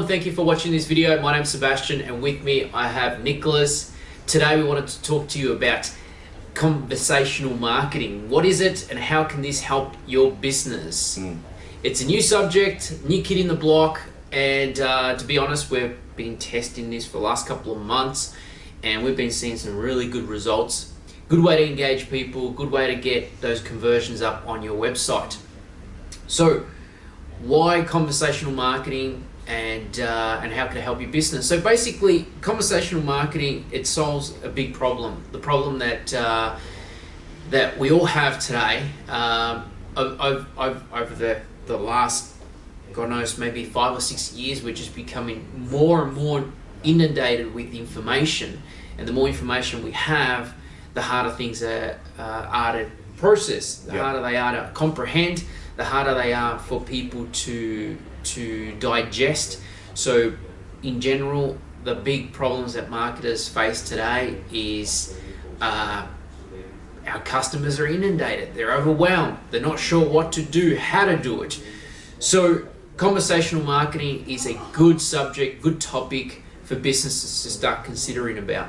everyone, thank you for watching this video. My name's Sebastian and with me I have Nicholas. Today we wanted to talk to you about conversational marketing. What is it and how can this help your business? It's a new subject, new kid in the block, and to be honest, we've been testing this for the last couple of months and we've been seeing some really good results. Good way to engage people, good way to get those conversions up on your website. So why conversational marketing and how can it help your business? So basically, conversational marketing, it solves a big problem. The problem that that we all have today. Over the last, God knows, maybe 5 or 6 years, we're just becoming more and more inundated with information, and the more information we have, the harder things are to process, the harder they are to comprehend, the harder they are for people to digest. So in general, the big problems that marketers face today is our customers are inundated, they're overwhelmed, they're not sure what to do, how to do it. So conversational marketing is a good subject, good topic for businesses to start considering about.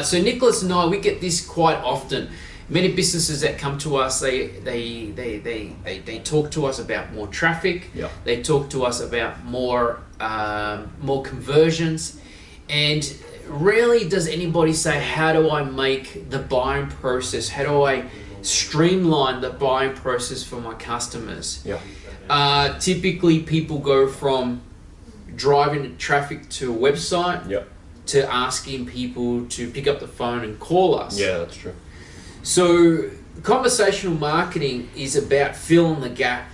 So Nicholas and I, we get this quite often. Many businesses that come to us, they talk to us about more traffic. They talk to us about more conversions, and rarely does anybody say, how do I make the buying process? How do I streamline the buying process for my customers? Typically, people go from driving traffic to a website to asking people to pick up the phone and call us. Yeah, that's true. So conversational marketing is about filling the gap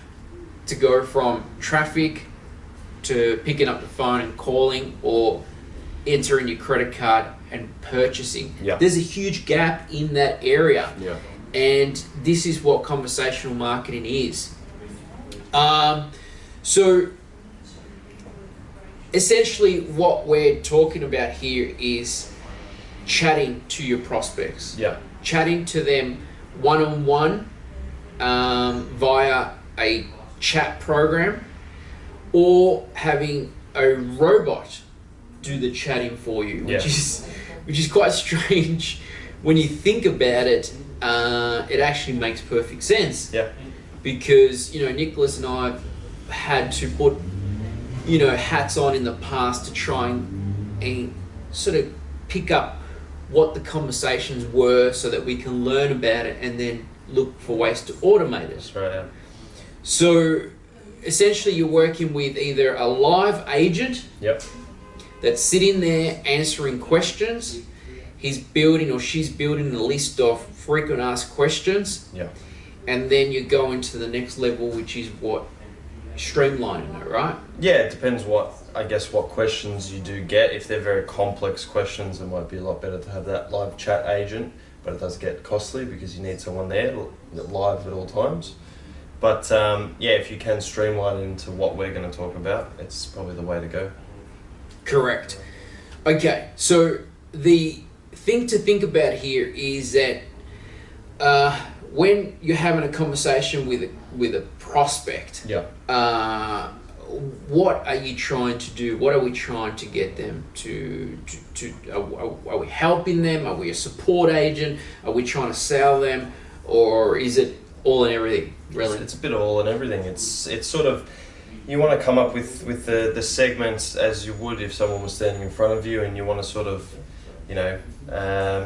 to go from traffic to picking up the phone and calling, or entering your credit card and purchasing. There's a huge gap in that area. And this is what conversational marketing is. So essentially what we're talking about here is chatting to your prospects. Chatting to them one-on-one via a chat program, or having a robot do the chatting for you, which is quite strange when you think about it. It actually makes perfect sense. Because Nicholas and I have had to put hats on in the past to try and sort of pick up what the conversations were so that we can learn about it and then look for ways to automate it. That's right. So essentially you're working with either a live agent that's sitting there answering questions. He's building or she's building a list of frequent asked questions. And then you go into the next level, which is what? Streamlining it, right? Yeah, it depends what questions you do get. If they're very complex questions, it might be a lot better to have that live chat agent, but it does get costly because you need someone there live at all times. But if you can streamline it into what we're going to talk about, it's probably the way to go. Correct. Okay, so the thing to think about here is that when you're having a conversation with a prospect, what are you trying to do? What are we trying to get them to are we helping them? Are we a support agent? Are we trying to sell them? Or is it all and everything, really? It's a bit of all and everything. It's sort of, you want to come up with the segments as you would if someone was standing in front of you, and you want to sort of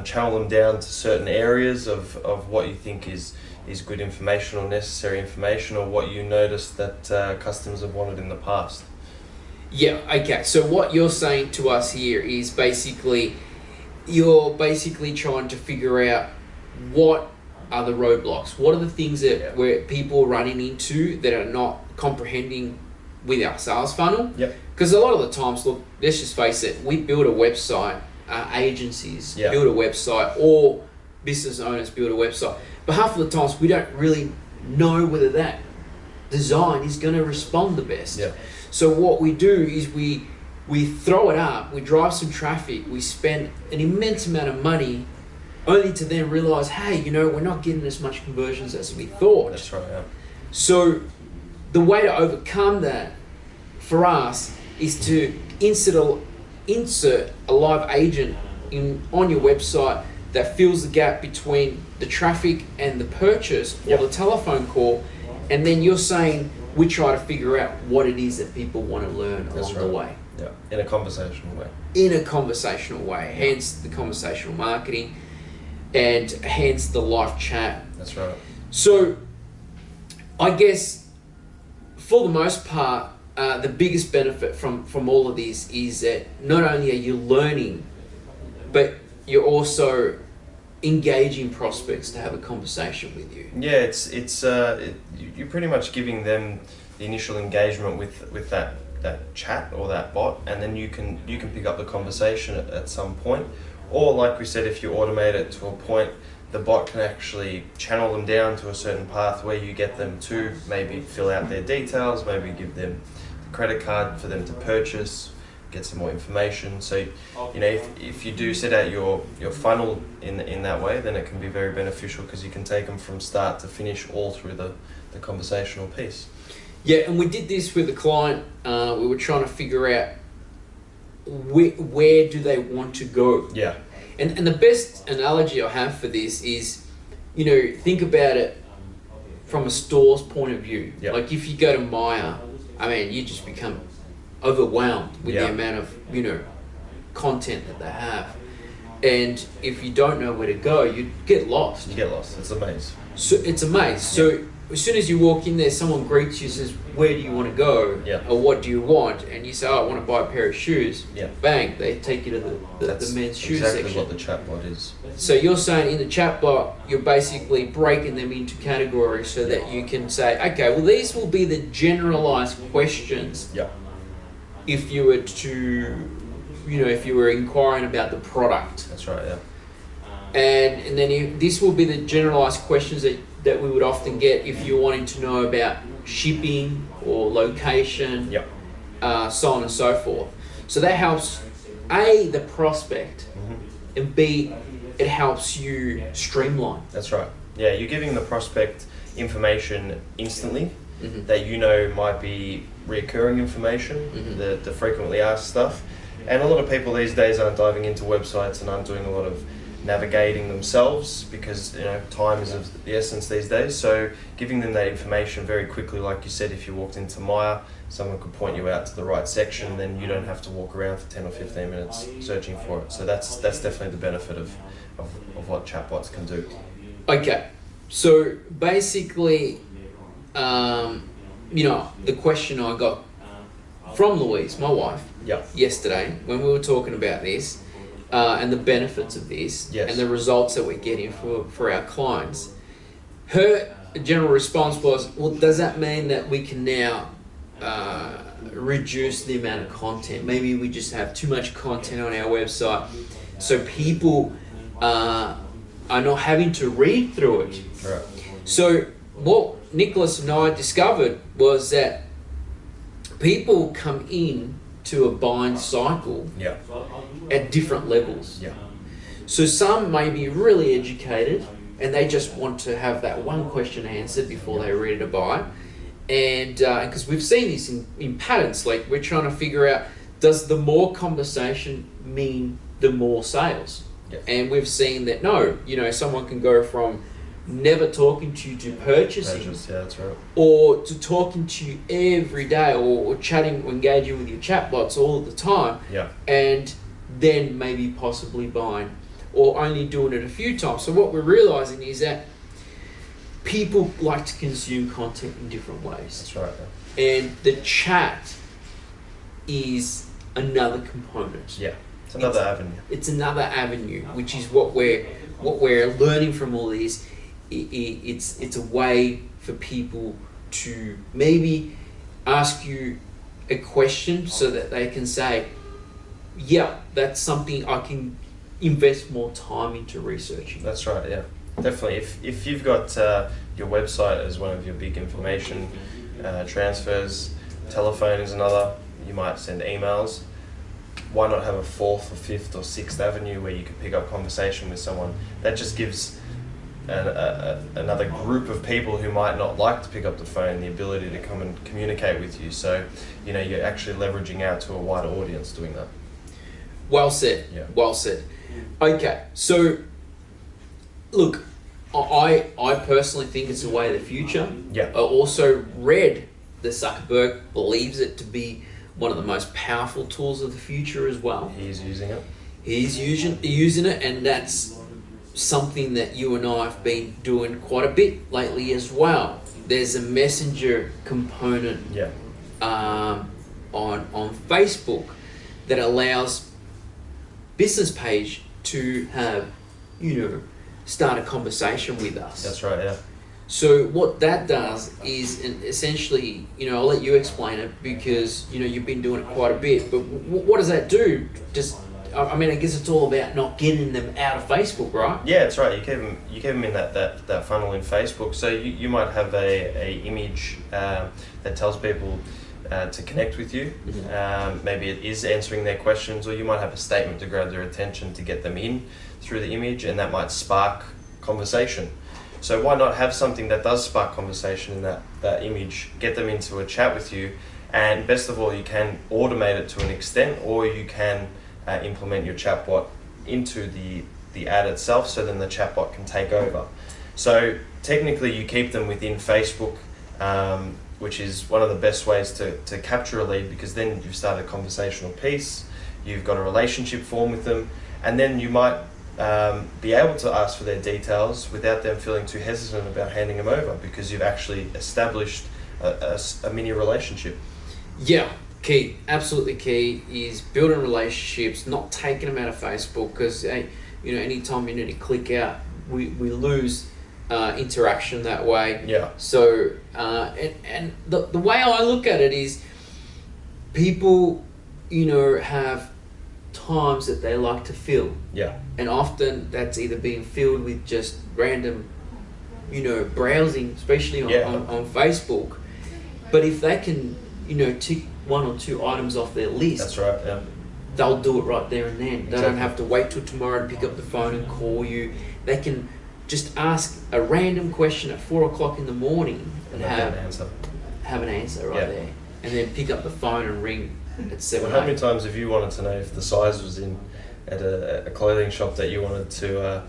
channel them down to certain areas of what you think is good information or necessary information, or what you notice that customers have wanted in the past. Okay. So what you're saying to us here is you're basically trying to figure out what are the roadblocks, what are the things that where people are running into that are not comprehending with our sales funnel. Because a lot of the times, look, let's just face it, we build a website, agencies build a website, or business owners build a website, but half of the times we don't really know whether that design is going to respond the best. So what we do is we throw it up, we drive some traffic, we spend an immense amount of money, only to then realize, hey, we're not getting as much conversions as we thought. That's right. So the way to overcome that for us is to insert a live agent on your website that fills the gap between the traffic and the purchase or the telephone call, and then you're saying we try to figure out what it is that people want to learn along the way. Yeah, in a conversational way. In a conversational way, hence the conversational marketing, and hence the live chat. That's right. So, I guess for the most part, the biggest benefit from all of this is that not only are you learning, but you're also engaging prospects to have a conversation with you. Yeah, you're pretty much giving them the initial engagement with that chat or that bot, and then you can pick up the conversation at some point. Or like we said, if you automate it to a point, the bot can actually channel them down to a certain path where you get them to maybe fill out their details, maybe give them the credit card for them to purchase, get some more information. So, you know, if you do set out your funnel in that way, then it can be very beneficial because you can take them from start to finish all through the conversational piece. Yeah, and we did this with a client. We were trying to figure out where do they want to go. Yeah. And the best analogy I have for this is, you know, think about it from a store's point of view. Yep. Like if you go to Maya, I mean, you just become overwhelmed with the amount of, you know, content that they have. And if you don't know where to go, you get lost. You get lost. It's a maze. So it's a maze. So as soon as you walk in there, someone greets you, says, where do you want to go? Yeah. Or what do you want? And you say, oh, I want to buy a pair of shoes. Yeah. Bang, they take you to the men's shoe exactly section. what the chatbot is. So you're saying in the chatbot, you're basically breaking them into categories so that you can say, okay, well, these will be the generalized questions. Yeah. If you were to, you know, if you were inquiring about the product. That's right, yeah. And then this will be the generalized questions that we would often get if you're wanting to know about shipping or location, so on and so forth. So that helps, A, the prospect, and B, it helps you streamline. That's right. Yeah, you're giving the prospect information instantly that you know might be recurring information, the frequently asked stuff. And a lot of people these days aren't diving into websites and aren't doing a lot of navigating themselves because, you know, time is of the essence these days. So giving them that information very quickly, like you said, if you walked into Maya, someone could point you out to the right section, then you don't have to walk around for 10 or 15 minutes searching for it. So that's definitely the benefit of what chatbots can do. Okay, so basically, you know, the question I got from Louise, my wife, yesterday when we were talking about this, and the benefits of this, and the results that we're getting for our clients, her general response was, well, does that mean that we can now reduce the amount of content? Maybe we just have too much content on our website, so people are not having to read through it. Right. So what Nicholas and I discovered was that people come in to a buying cycle at different levels. So some may be really educated and they just want to have that one question answered before they're ready to buy. And because we've seen this in patterns, like we're trying to figure out, does the more conversation mean the more sales? And we've seen that no, you know, someone can go from never talking to you to purchasing, that's right. or to talking to you every day, or chatting or engaging with your chatbots all the time, and then maybe possibly buying, or only doing it a few times. So what we're realizing is that people like to consume content in different ways. That's right. And the chat is another component. It's another avenue. It's another avenue, which is what we're learning from all this. It's a way for people to maybe ask you a question so that they can say, yeah, that's something I can invest more time into researching. That's right, yeah. Definitely. If you've got your website as one of your big information transfers, telephone is another, you might send emails. Why not have a fourth or fifth or sixth avenue where you could pick up conversation with someone? That just gives another group of people who might not like to pick up the phone, the ability to come and communicate with you. So, you're actually leveraging out to a wider audience doing that. Well said. Yeah. Well said. Okay, so look, I personally think it's the way of the future. Yeah. I also read that Zuckerberg believes it to be one of the most powerful tools of the future as well. He's using it. He's using it, and that's something that you and I have been doing quite a bit lately as well. There's a messenger component on Facebook that allows business page to have, start a conversation with us. That's right, yeah. So what that does is essentially, I'll let you explain it because, you've been doing it quite a bit, but what does that do? I guess it's all about not getting them out of Facebook, right? Yeah, that's right. You keep them in that funnel in Facebook. So you might have a image that tells people to connect with you. Mm-hmm. Maybe it is answering their questions, or you might have a statement to grab their attention to get them in through the image, and that might spark conversation. So why not have something that does spark conversation in that image, get them into a chat with you, and best of all, you can automate it to an extent, or you can implement your chatbot into the ad itself, so then the chatbot can take over. So technically you keep them within Facebook, which is one of the best ways to capture a lead, because then you've started a conversational piece, you've got a relationship form with them, and then you might be able to ask for their details without them feeling too hesitant about handing them over, because you've actually established a mini relationship. Yeah. Key, absolutely key, is building relationships, not taking them out of Facebook, because anytime you need to click out, we lose interaction that way. Yeah. So and the way I look at it is, people have times that they like to fill. Yeah. And often that's either being filled with just random browsing, especially on Facebook. But if they can tick one or two items off their list, That's right, yeah. they'll do it right there and then. They Exactly. don't have to wait till tomorrow to pick up the phone and call you. They can just ask a random question at 4 o'clock in the morning and have an answer right there, and then pick up the phone and ring at 7. Well, how many times have you wanted to know if the size was in at a clothing shop that you wanted to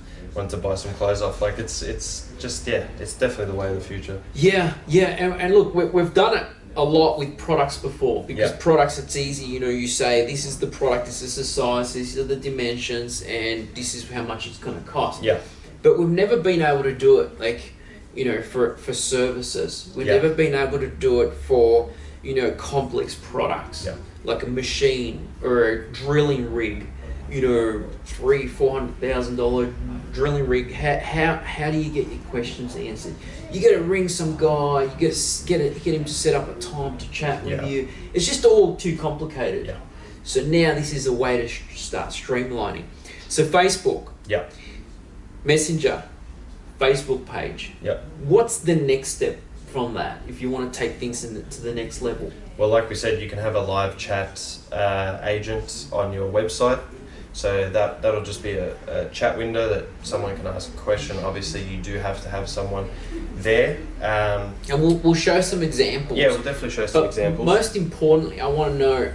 buy some clothes off? Like it's definitely the way of the future. Yeah, and look, we've done it a lot with products before, because products, it's easy, you say this is the product, this is the size, these are the dimensions, and this is how much it's going to cost. Yeah. But we've never been able to do it for services. We've never been able to do it for complex products, like a machine or a drilling rig, $300,000-$400,000 drilling rig. How do you get your questions answered? You got to ring some guy. You got to get him to set up a time to chat with you. It's just all too complicated. Yeah. So now this is a way to start streamlining. So Facebook, Messenger, Facebook page. What's the next step from that if you want to take things to the next level? Well, like we said, you can have a live chat agent on your website. So that'll just be a chat window that someone can ask a question. Obviously, you do have to have someone there. And we'll show some examples. Yeah, we'll definitely show some examples. Most importantly, I want to know,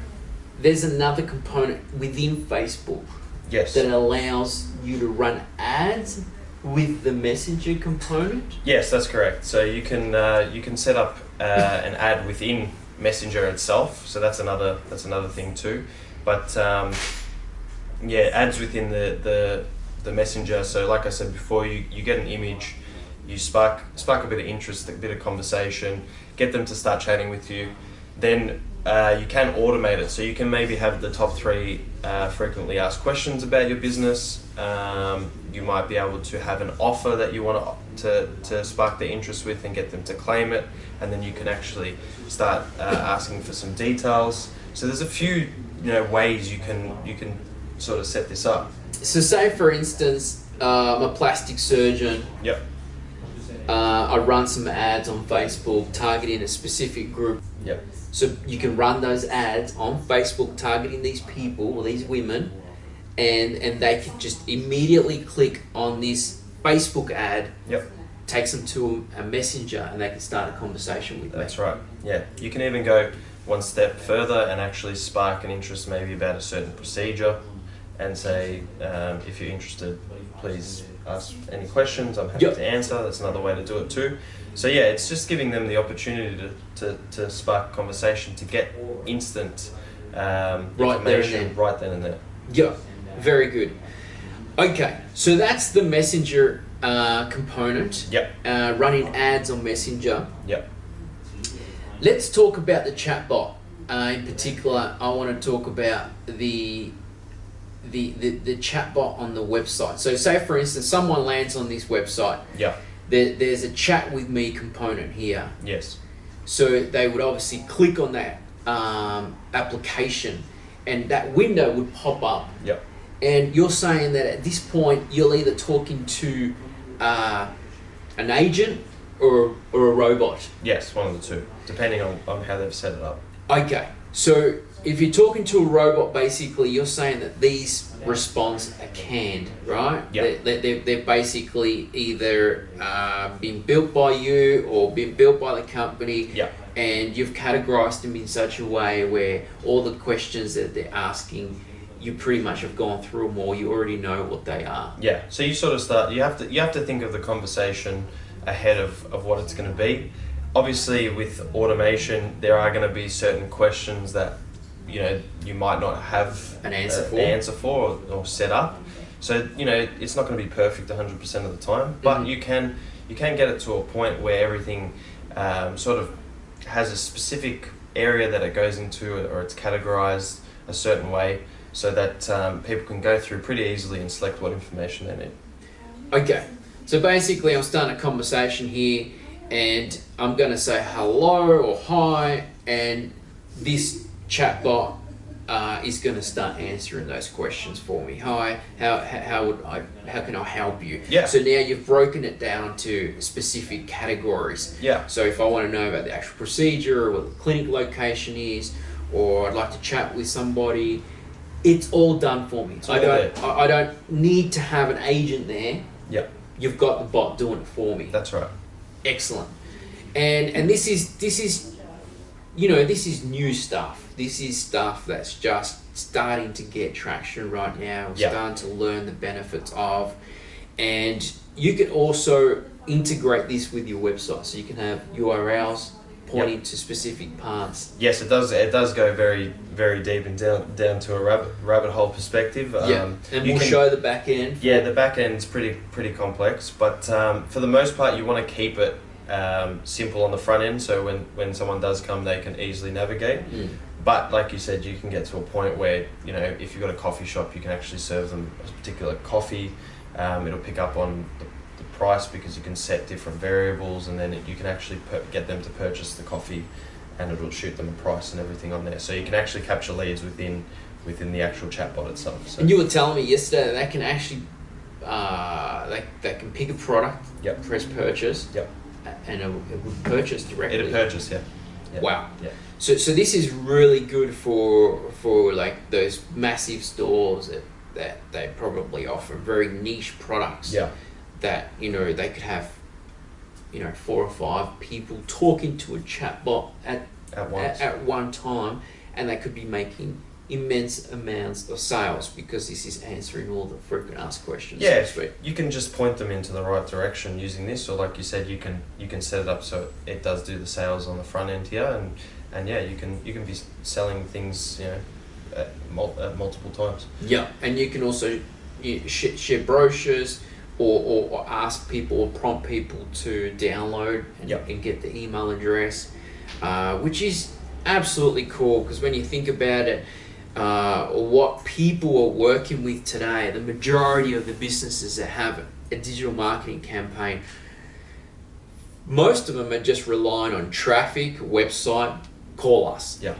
there's another component within Facebook that allows you to run ads with the messenger component. Yes, that's correct. So you can set up an ad within Messenger itself. So that's another thing too. But ads within the Messenger. So like I said before, you get an image, you spark a bit of interest, a bit of conversation, get them to start chatting with you. Then you can automate it. So you can maybe have the top 3 frequently asked questions about your business. You might be able to have an offer that you want to spark their interest with and get them to claim it. And then you can actually start asking for some details. So there's a few ways you can sort of set this up. So say for instance, I'm a plastic surgeon. I run some ads on Facebook targeting a specific group. So you can run those ads on Facebook targeting these people or these women, and they can just immediately click on this Facebook ad Yep. takes them to a messenger and they can start a conversation with me. That's right. Yeah. You can even go one step further and actually spark an interest maybe about a certain procedure and say, if you're interested, please ask any questions. I'm happy Yep. to answer. That's another way to do it too. So yeah, it's just giving them the opportunity to spark conversation, to get instant information right then and there. Yeah, very good. Okay, so that's the messenger component. Yep. Running ads on Messenger. Yep. Let's talk about the chatbot. In particular, I want to talk about the chatbot on the website. So say for instance, someone lands on this website. Yep. There's a chat with me component here. Yes. So they would obviously click on that application and that window would pop up. Yep. And you're saying that at this point, you're either talking to an agent or a robot. Yes, one of the two, depending on how they've set it up. Okay, so if you're talking to a robot, basically you're saying that these responses are canned, right? Yeah. They're basically either been built by you or been built by the company. Yeah. And you've categorized them in such a way where all the questions that they're asking, you pretty much have gone through them all. You already know what they are. Yeah. So you sort of start. You have to think of the conversation ahead of what it's going to be. Obviously, with automation, there are going to be certain questions that you might not have An answer for or set up. So it's not going to be perfect 100% of the time, but you can get it to a point where everything sort of has a specific area that it goes into, or it's categorized a certain way, so that people can go through pretty easily and select what information they need. Okay, so basically I'm starting a conversation here and I'm going to say hello or hi, and this chatbot is going to start answering those questions for me. Hi, how can I help you? Yeah. So now you've broken it down to specific categories. Yeah. So if I want to know about the actual procedure, or what the clinic location is, or I'd like to chat with somebody, it's all done for me. I don't need to have an agent there. Yep. You've got the bot doing it for me. That's right. Excellent. And this is new stuff. This is stuff that's just starting to get traction right now. We're starting to learn the benefits of, and you can also integrate this with your website, so you can have URLs pointing to specific parts. Yes, it does. It does go very, very deep and down to a rabbit hole perspective. And we'll show the back end. Yeah, the back end's pretty complex, but for the most part, you want to keep it simple on the front end, so when someone does come, they can easily navigate. But like you said, you can get to a point where if you've got a coffee shop, you can actually serve them a particular coffee. It'll pick up on the price because you can set different variables, and then you can actually get them to purchase the coffee, and it'll shoot them a price and everything on there. So you can actually capture leads within the actual chatbot itself. So. And you were telling me yesterday that they can actually they can pick a product, press purchase, and it would purchase directly. It'll purchase, yeah. Wow. Yeah. So this is really good for like those massive stores that they probably offer very niche products. Yeah. That they could have 4 or 5 people talking to a chatbot at one time, and they could be making immense amounts of sales because this is answering all the frequent asked questions. Yeah, you can just point them into the right direction using this, or like you said, you can set it up so it does do the sales on the front end here, and yeah, you can be selling things at multiple times. Yeah, and you can also share brochures. Or ask people or prompt people to download and get the email address, which is absolutely cool, because when you think about it, what people are working with today, the majority of the businesses that have a digital marketing campaign, most of them are just relying on traffic, website, call us. Yeah.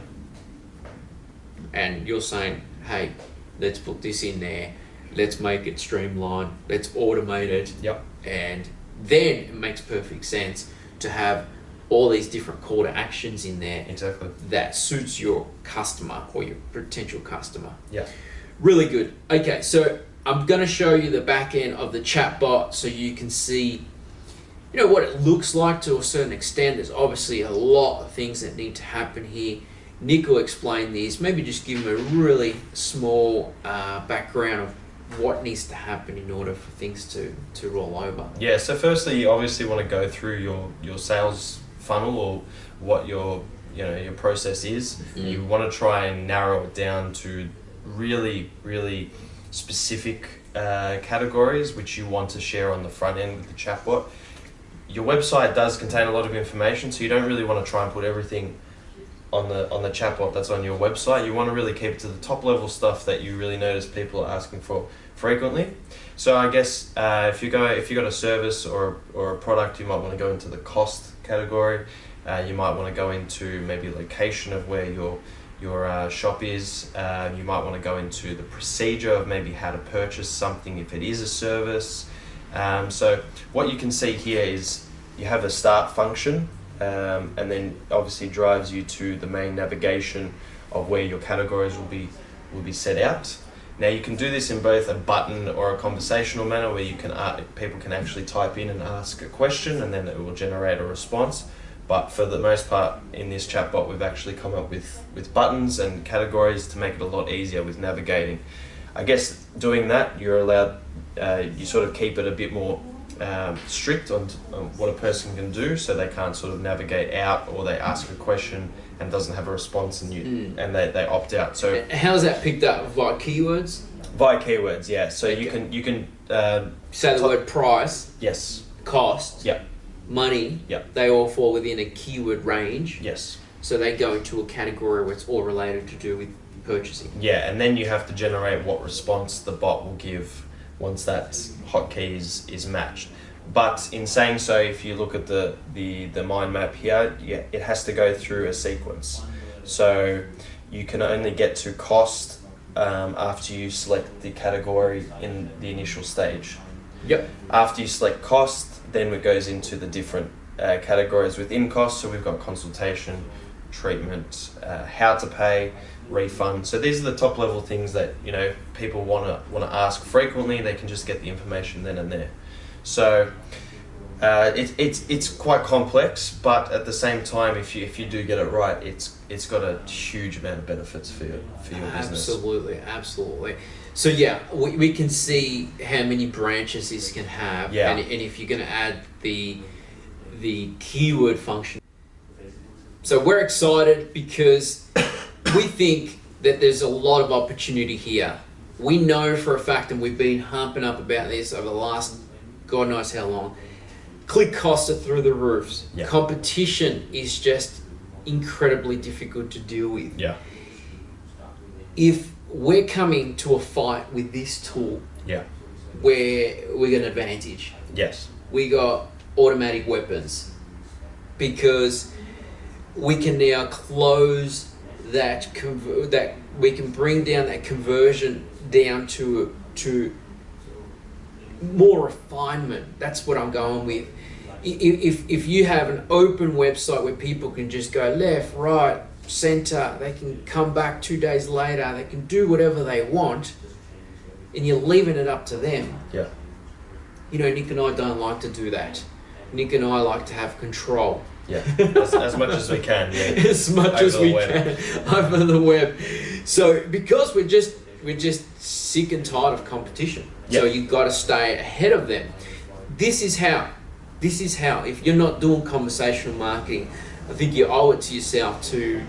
And you're saying, hey, let's put this in there. Let's make it streamlined. Let's automate it. Yep. And then it makes perfect sense to have all these different call to actions in there. Exactly. That suits your customer or your potential customer. Yeah. Really good. Okay, so I'm going to show you the back end of the chatbot so you can see, what it looks like to a certain extent. There's obviously a lot of things that need to happen here. Nick will explain these. Maybe just give him a really small background of what needs to happen in order for things to roll over. Yeah, so firstly, you obviously want to go through your sales funnel, or what your process is. Mm-hmm. You want to try and narrow it down to really, really specific categories which you want to share on the front end with the chatbot. Your website does contain a lot of information, so you don't really want to try and put everything on the chatbot that's on your website. You want to really keep it to the top level stuff that you really notice people are asking for frequently. So I guess if you got a service or a product, you might want to go into the cost category. You might want to go into maybe location of where your shop is. You might want to go into the procedure of maybe how to purchase something if it is a service. So what you can see here is you have a start function, and then obviously drives you to the main navigation of where your categories will be set out. Now you can do this in both a button or a conversational manner, where you can people can actually type in and ask a question, and then it will generate a response. But for the most part, in this chatbot, we've actually come up with buttons and categories to make it a lot easier with navigating. I guess doing that, you're allowed, you sort of keep it a bit more strict on what a person can do, so they can't sort of navigate out, or they ask a question and doesn't have a response, and they opt out. So how's that picked up? Via keywords? Via keywords, yeah. So okay. you can say the word price. Yes. Cost. Yep. Money. Yep. They all fall within a keyword range. Yes. So they go into a category where it's all related to do with purchasing. Yeah, and then you have to generate what response the bot will give once that hotkey is matched. But in saying so, if you look at the mind map here, it has to go through a sequence. So you can only get to cost after you select the category in the initial stage. Yep. After you select cost, then it goes into the different categories within cost. So we've got consultation, treatment, how to pay, refund. So these are the top level things that people want to ask frequently. They can just get the information then and there. So it's quite complex, but at the same time, if you do get it right, it's got a huge amount of benefits for your business. Absolutely. So yeah, we can see how many branches this can have, yeah. And if you're going to add the keyword function. So we're excited because we think that there's a lot of opportunity here. We know for a fact, and we've been humping up about this over the last God knows how long, click costs are through the roofs. Yeah. Competition is just incredibly difficult to deal with. Yeah. If we're coming to a fight with this tool, yeah, where we got an advantage. Yes. We got automatic weapons, because we can now close that we can bring down that conversion down to more refinement. That's what I'm going with. If you have an open website where people can just go left, right, center, they can come back 2 days later, they can do whatever they want, and you're leaving it up to them. Yeah. Nick and I don't like to do that. Nick and I like to have control. Yeah, as much as we can. Yeah. As much as we can over the web. So because we're just sick and tired of competition. Yep. So you've got to stay ahead of them. This is how. If you're not doing conversational marketing, I think you owe it to yourself to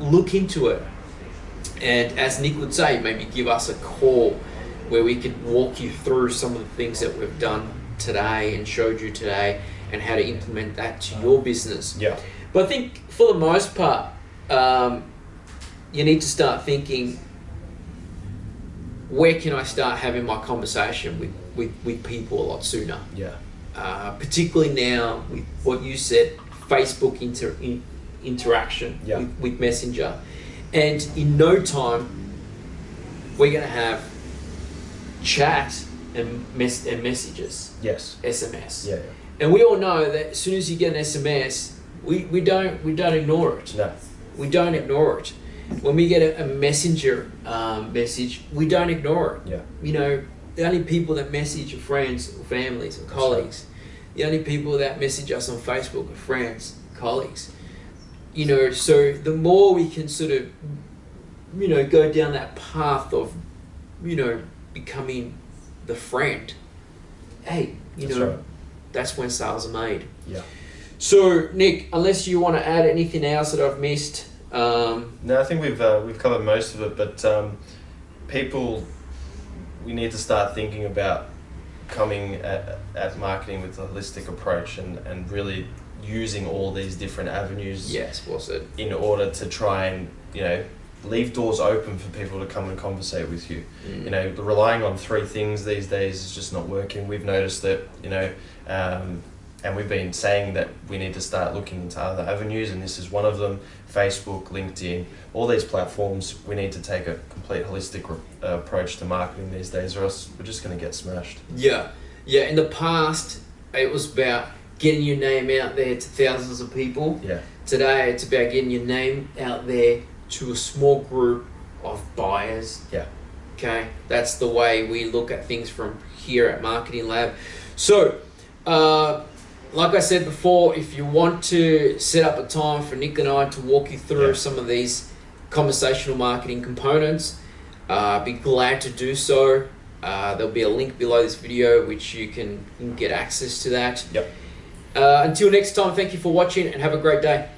look into it. And as Nick would say, maybe give us a call where we could walk you through some of the things that we've done today and showed you today, and how to implement that to your business. Yeah. But I think for the most part, you need to start thinking, where can I start having my conversation with people a lot sooner? Yeah. Particularly now with what you said, Facebook interaction with Messenger. And in no time, we're going to have chat and messages. Yes. SMS. Yeah. And we all know that as soon as you get an SMS, we don't ignore it. No. We don't ignore it. when we get a messenger message, we don't ignore it. Yeah. You know, the only people that message are friends or families or colleagues. Right. The only people that message us on Facebook are friends, colleagues. You know, so the more we can sort of, you know, go down that path of, you know, becoming the friend, hey, you That's know, right. That's when sales are made. Yeah. So, Nick, unless you want to add anything else that I've missed. No, I think we've covered most of it, but people, we need to start thinking about coming at marketing with a holistic approach and really using all these different avenues. Yes, well said. In order to try and, you know, leave doors open for people to come and conversate with you. You know, relying on 3 things these days is just not working. We've noticed that, you know, and we've been saying that we need to start looking into other avenues, and this is one of them. Facebook, LinkedIn, all these platforms, we need to take a complete holistic approach to marketing these days, or else we're just going to get smashed. Yeah. In the past, it was about getting your name out there to thousands of people. Yeah. Today, it's about getting your name out there to a small group of buyers. Yeah. Okay, that's the way we look at things from here at Marketing Lab. So, like I said before, if you want to set up a time for Nick and I to walk you through some of these conversational marketing components, be glad to do so. There'll be a link below this video which you can get access to that. Yep. Until next time, thank you for watching and have a great day.